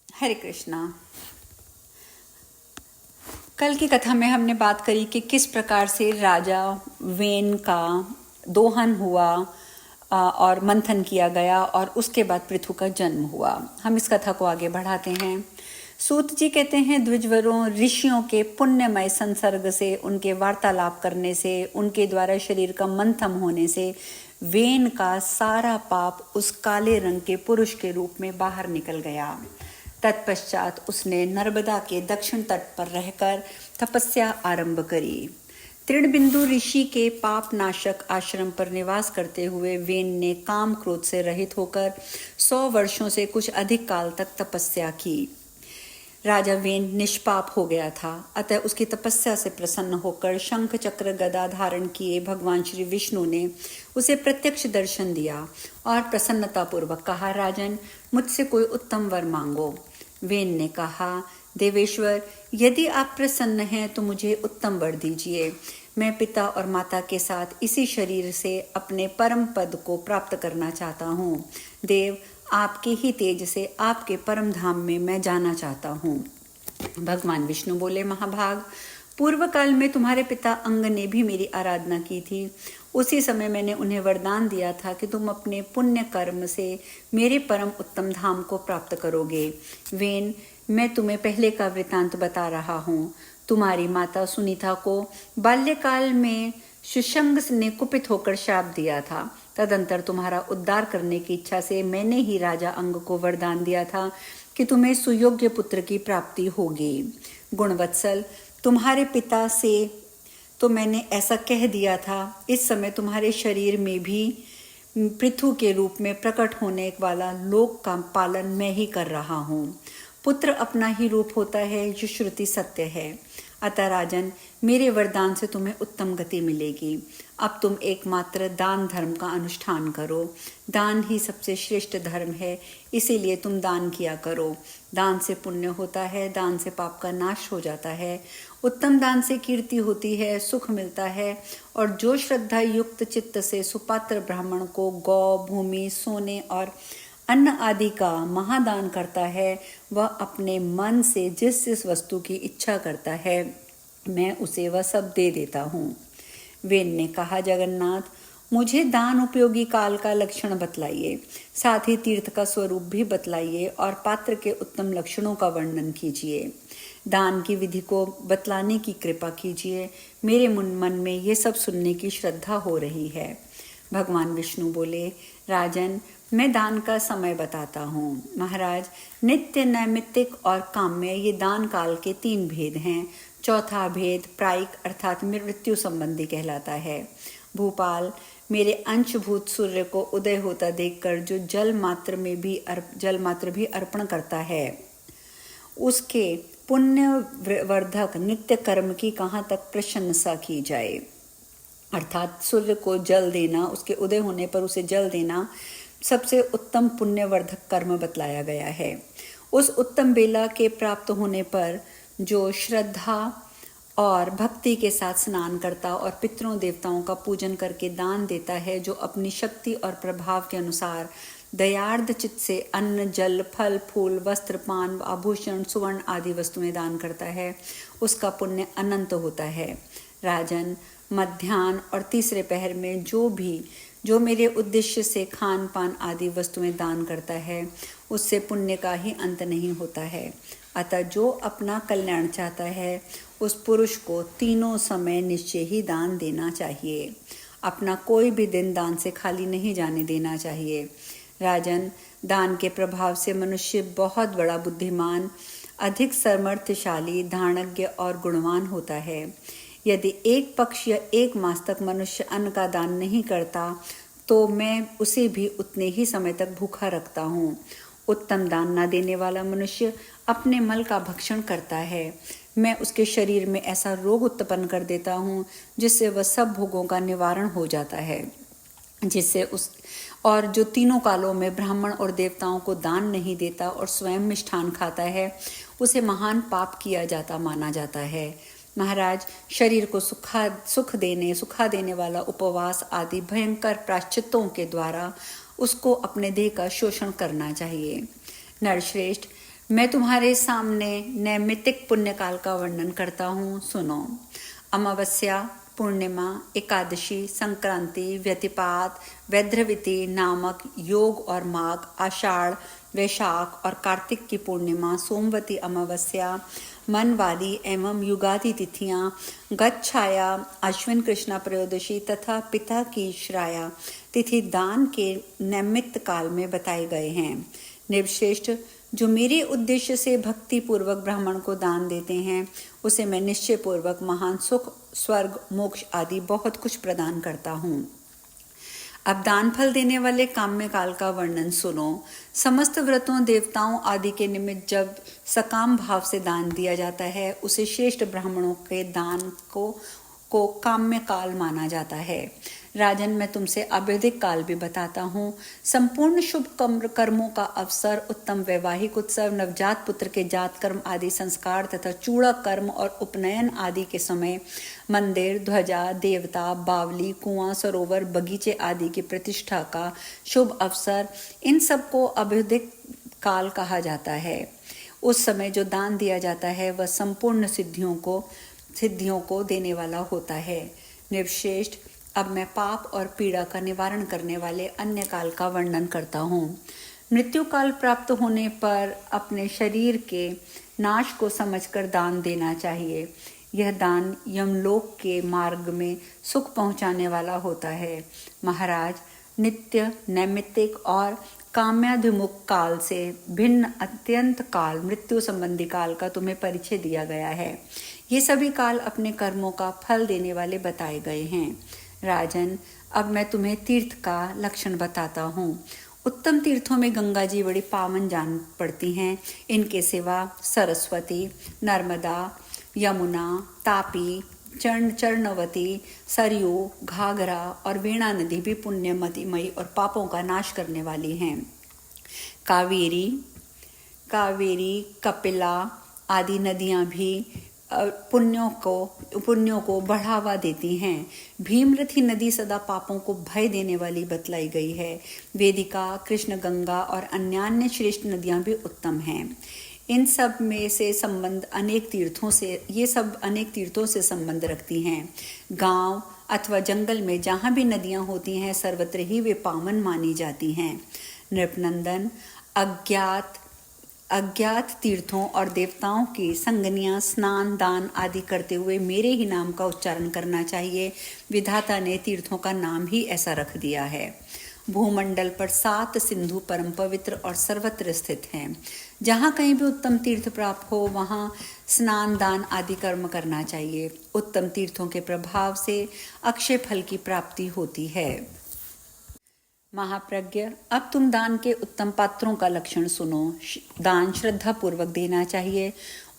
हरे कृष्णा। कल की कथा में हमने बात करी कि किस प्रकार से राजा वेन का दोहन हुआ और मंथन किया गया और उसके बाद पृथु का जन्म हुआ। हम इस कथा को आगे बढ़ाते हैं। सूत जी कहते हैं, द्विजवरों ऋषियों के पुण्यमय संसर्ग से, उनके वार्तालाप करने से, उनके द्वारा शरीर का मंथन होने से वेन का सारा पाप उस काले रंग के पुरुष के रूप में बाहर निकल गया। तत्पश्चात उसने नर्मदा के दक्षिण तट पर रहकर तपस्या आरंभ करी। तृणबिंदु ऋषि के पाप नाशक आश्रम पर निवास करते हुए वेन ने काम क्रोध से रहित होकर 100 वर्षों से कुछ अधिक काल तक तपस्या की। राजा वेन निष्पाप हो गया था, अतः उसकी तपस्या से प्रसन्न होकर शंख चक्र गदा धारण किए भगवान श्री विष्णु ने उसे प्रत्यक्ष दर्शन दिया और प्रसन्नतापूर्वक कहा, राजन, मुझसे कोई उत्तम वर मांगो। वेन ने कहा, देवेश्वर, यदि आप प्रसन्न हैं तो मुझे उत्तम वर दीजिए। मैं पिता और माता के साथ इसी शरीर से अपने परम पद को प्राप्त करना चाहता हूँ। देव, आपके ही तेज से आपके परम धाम में मैं जाना चाहता हूँ। भगवान विष्णु बोले, महाभाग, पूर्व काल में तुम्हारे पिता अंग ने भी मेरी आराधना की थी। उसी समय मैंने उन्हें वरदान दिया था कि तुम अपने पुण्य कर्म से मेरे परम उत्तम धाम को प्राप्त करोगे। वेन, मैं तुम्हें पहले का वृतांत बता रहा हूँ। तुम्हारी माता सुनीता को बाल्यकाल में सुशंग ने कुपित होकर शाप दिया था। तदंतर तुम्हारा उद्धार करने की इच्छा से मैंने ही राजा अंग को वरदान दिया था कि तुम्हें सुयोग्य पुत्र की प्राप्ति होगी। गुणवत्सल, तुम्हारे पिता से तो मैंने ऐसा कह दिया था। इस समय तुम्हारे शरीर में भी पृथु के रूप में प्रकट होने वाला लोक का पालन मैं ही कर रहा हूँ। पुत्र अपना ही रूप होता है, जो श्रुति सत्य है। अतः राजन, मेरे वरदान से तुम्हें उत्तम गति मिलेगी। अब तुम एकमात्र दान धर्म का अनुष्ठान करो। दान ही सबसे श्रेष्ठ धर्म है, इसीलिए तुम दान किया करो। दान से पुण्य होता है, दान से पाप का नाश हो जाता है। उत्तम दान से कीर्ति होती है, सुख मिलता है। और जो श्रद्धा युक्त चित्त से सुपात्र ब्राह्मण को गौ, भूमि, सोने और अन्न आदि का महादान करता है, वह अपने मन से जिस जिस वस्तु की इच्छा करता है, मैं उसे वह सब दे देता हूँ। वेन ने कहा, जगन्नाथ, मुझे दान उपयोगी काल का लक्षण बतलाइए, साथ ही तीर्थ का स्वरूप भी बतलाइए और पात्र के उत्तम लक्षणों का वर्णन कीजिए। दान की विधि को बतलाने की कृपा कीजिए। मेरे मन में ये सब सुनने की श्रद्धा हो रही है। भगवान विष्णु बोले, राजन, मैं दान का समय बताता हूँ। महाराज, नित्य, नैमित्तिक और काम्य, ये दान काल के 3 भेद हैं। चौथा भेद प्रायिक अर्थात मृत्यु संबंधी कहलाता है। भूपाल, मेरे अंशभूत सूर्य को उदय होता देखकर जो जल मात्र भी अर्पण करता है, उसके पुण्य वर्धक नित्य कर्म की कहाँ तक प्रशंसा की जाए। अर्थात सूर्य को जल देना, उसके उदय होने पर उसे जल देना सबसे उत्तम पुण्यवर्धक कर्म बतलाया गया है। उस उत्तम बेला के प्राप्त होने पर जो श्रद्धा और भक्ति के साथ स्नान करता और पितरों देवताओं का पूजन करके दान देता है, जो अपनी शक्ति और प्रभाव के अनुसार दयार्द चित्त से अन्न, जल, फल, फूल, वस्त्र, पान, आभूषण, सुवर्ण आदि वस्तुएं दान करता है, उसका पुण्य अनंत होता है। राजन, मध्याह्न और तीसरे पहर में जो मेरे उद्देश्य से खान पान आदि वस्तुएं दान करता है, उससे पुण्य का ही अंत नहीं होता है। अतः जो अपना कल्याण चाहता है, उस पुरुष को तीनों समय निश्चय ही दान देना चाहिए। अपना कोई भी दिन दान से खाली नहीं जाने देना चाहिए। राजन, दान के प्रभाव से मनुष्य बहुत बड़ा बुद्धिमान, अधिक सामर्थ्यशाली, धार्मिक और गुणवान होता है। यदि एक पक्ष या एक मास तक मनुष्य अन्न का दान नहीं करता, तो मैं उसे भी उतने ही समय तक भूखा रखता हूँ। उत्तम दान न देने वाला मनुष्य अपने मल का भक्षण करता है। मैं उसके शरीर में ऐसा रोग उत्पन्न कर देता हूँ जिससे वह सब भोगों का निवारण हो जाता है। और जो तीनों कालों में ब्राह्मण और देवताओं को दान नहीं देता और स्वयं मिष्ठान खाता है, उसे महान पाप किया जाता माना जाता है। महाराज, शरीर को सुखा देने वाला उपवास आदि भयंकर प्रायश्चित्तों के द्वारा उसको अपने देह का शोषण करना चाहिए। नरश्रेष्ठ, मैं तुम्हारे सामने नैमित्तिक पुण्यकाल का वर्णन करता हूँ, सुनो। अमावस्या, पूर्णिमा, एकादशी, संक्रांति, व्यतिपात, वैद्रविति नामक योग और माघ, आषाढ़, वैशाख और कार्तिक की पूर्णिमा, सोमवती अमावस्या, मनवादी एवं युगादि तिथियां, गच्छाया, अश्विन कृष्णा त्रयोदशी तथा पिता की श्राया तिथि दान के नैमित्त काल में बताए गए हैं। निर्वश्रेष्ठ, जो मेरे उद्देश्य से भक्ति पूर्वक ब्राह्मण को दान देते हैं, उसे मैं निश्चय पूर्वक महान सुख, स्वर्ग, मोक्ष आदि बहुत कुछ प्रदान करता हूँ। अब दान फल देने वाले काम्य काल का वर्णन सुनो। समस्त व्रतों, देवताओं आदि के निमित्त जब सकाम भाव से दान दिया जाता है, उसे श्रेष्ठ ब्राह्मणों के दान को काम्य काल माना जाता है। राजन, मैं तुमसे अवैधिक काल भी बताता हूँ। संपूर्ण शुभ कर्मों का अवसर, उत्तम वैवाहिक उत्सव, नवजात पुत्र के जात कर्म आदि संस्कार तथा चूड़ा कर्म और उपनयन आदि के समय, मंदिर, ध्वजा, देवता, बावली, कुआं, सरोवर, बगीचे आदि की प्रतिष्ठा का शुभ अवसर, इन सबको अवैधिक काल कहा जाता है। उस समय जो दान दिया जाता है वह संपूर्ण सिद्धियों को देने वाला होता है। निर्वश्रेष्ठ, अब मैं पाप और पीड़ा का निवारण करने वाले अन्य काल का वर्णन करता हूँ। मृत्यु काल प्राप्त होने पर अपने शरीर के नाश को समझकर दान देना चाहिए। यह दान यमलोक के मार्ग में सुख पहुँचाने वाला होता है। महाराज, नित्य, नैमित्तिक और काम्याधिमुख काल से भिन्न अत्यंत काल, मृत्यु संबंधी काल का तुम्हें परिचय दिया गया है। ये सभी काल अपने कर्मों का फल देने वाले बताए गए हैं। राजन, अब मैं तुम्हें तीर्थ का लक्षण बताता हूँ। उत्तम तीर्थों में गंगा जी बड़ी पावन जान पड़ती हैं। इनके सिवा सरस्वती, नर्मदा, यमुना, तापी, चर्णवती, सरयू, घाघरा और वेणा नदी भी पुण्यमयी और पापों का नाश करने वाली हैं। कावेरी, कपिला आदि नदियाँ भी पुण्यों को बढ़ावा देती हैं। भीमरथी नदी सदा पापों को भय देने वाली बतलाई गई है। वेदिका, कृष्ण गंगा और अन्यान्य श्रेष्ठ नदियाँ भी उत्तम हैं। इन सब में से संबंध अनेक तीर्थों से संबंध रखती हैं। गांव अथवा जंगल में जहाँ भी नदियाँ होती हैं, सर्वत्र ही वे पावन मानी जाती हैं। नृपनंदन, अज्ञात तीर्थों और देवताओं की संगनियां, स्नान, दान आदि करते हुए मेरे ही नाम का उच्चारण करना चाहिए। विधाता ने तीर्थों का नाम ही ऐसा रख दिया है। भूमंडल पर 7 सिंधु परम पवित्र और सर्वत्र स्थित हैं। जहाँ कहीं भी उत्तम तीर्थ प्राप्त हो, वहाँ स्नान, दान आदि कर्म करना चाहिए। उत्तम तीर्थों के प्रभाव से अक्षय फल की प्राप्ति होती है। महाप्रज्ञ, अब तुम दान के उत्तम पात्रों का लक्षण सुनो। दान श्रद्धा पूर्वक देना चाहिए।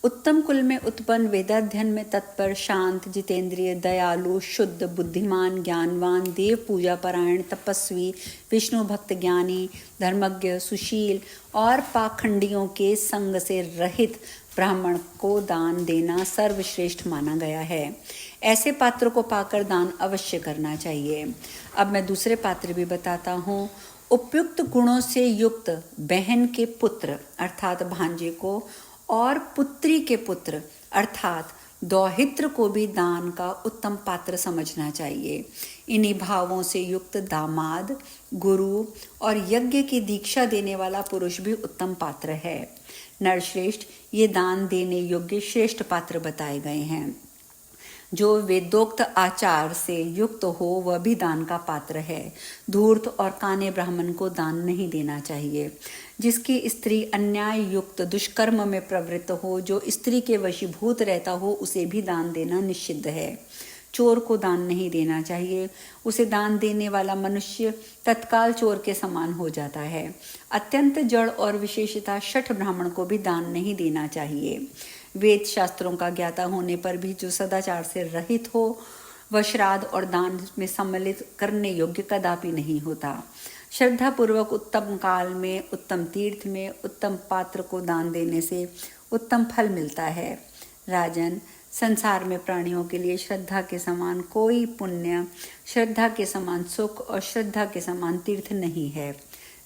उत्तम कुल में उत्पन्न, वेदाध्ययन में तत्पर, शांत, जितेंद्रिय, दयालु, शुद्ध, बुद्धिमान, ज्ञानवान, देव पूजा परायण, तपस्वी, विष्णु भक्त, ज्ञानी, धर्मज्ञ, सुशील और पाखंडियों के संग से रहित ब्राह्मण को दान देना सर्वश्रेष्ठ माना गया है। ऐसे पात्र को पाकर दान अवश्य करना चाहिए। अब मैं दूसरे पात्र भी बताता हूँ। उपयुक्त गुणों से युक्त बहन के पुत्र अर्थात भांजे को और पुत्री के पुत्र अर्थात दौहित्र को भी दान का उत्तम पात्र समझना चाहिए। इन्हीं भावों से युक्त दामाद, गुरु और यज्ञ की दीक्षा देने वाला पुरुष भी उत्तम पात्र है। नरश्रेष्ठ, ये दान देने योग्य श्रेष्ठ पात्र बताए गए हैं। जो वेदोक्त आचार से युक्त हो वह भी दान का पात्र है। धूर्त और काने ब्राह्मण को दान नहीं देना चाहिए। जिसकी स्त्री अन्याय युक्त दुष्कर्म में प्रवृत्त हो, जो स्त्री के वशीभूत रहता हो, उसे भी दान देना निषिद्ध है। चोर को दान नहीं देना चाहिए। उसे दान देने वाला मनुष्य तत्काल चोर के समान हो जाता है। अत्यंत जड़ और विशेषतः शठ ब्राह्मण को भी दान नहीं देना चाहिए। वेद शास्त्रों का ज्ञाता होने पर भी जो सदाचार से रहित हो, वह श्राद्ध और दान में सम्मिलित करने योग्य कदापि नहीं होता। श्रद्धा पूर्वक उत्तम काल में, उत्तम तीर्थ में, उत्तम पात्र को दान देने से उत्तम फल मिलता है। राजन, संसार में प्राणियों के लिए श्रद्धा के समान कोई पुण्य, श्रद्धा के समान सुख और श्रद्धा के समान तीर्थ नहीं है।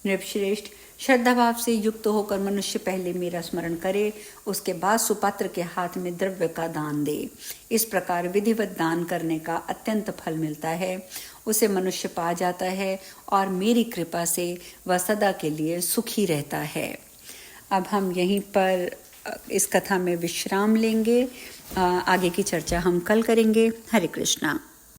नृपश्रेष्ठ, श्रद्धा भाव से युक्त होकर मनुष्य पहले मेरा स्मरण करे, उसके बाद सुपात्र के हाथ में द्रव्य का दान दे। इस प्रकार विधिवत दान करने का अत्यंत फल मिलता है, उसे मनुष्य पा जाता है और मेरी कृपा से वह सदा के लिए सुखी रहता है। अब हम यहीं पर इस कथा में विश्राम लेंगे। आगे की चर्चा हम कल करेंगे। हरे कृष्णा।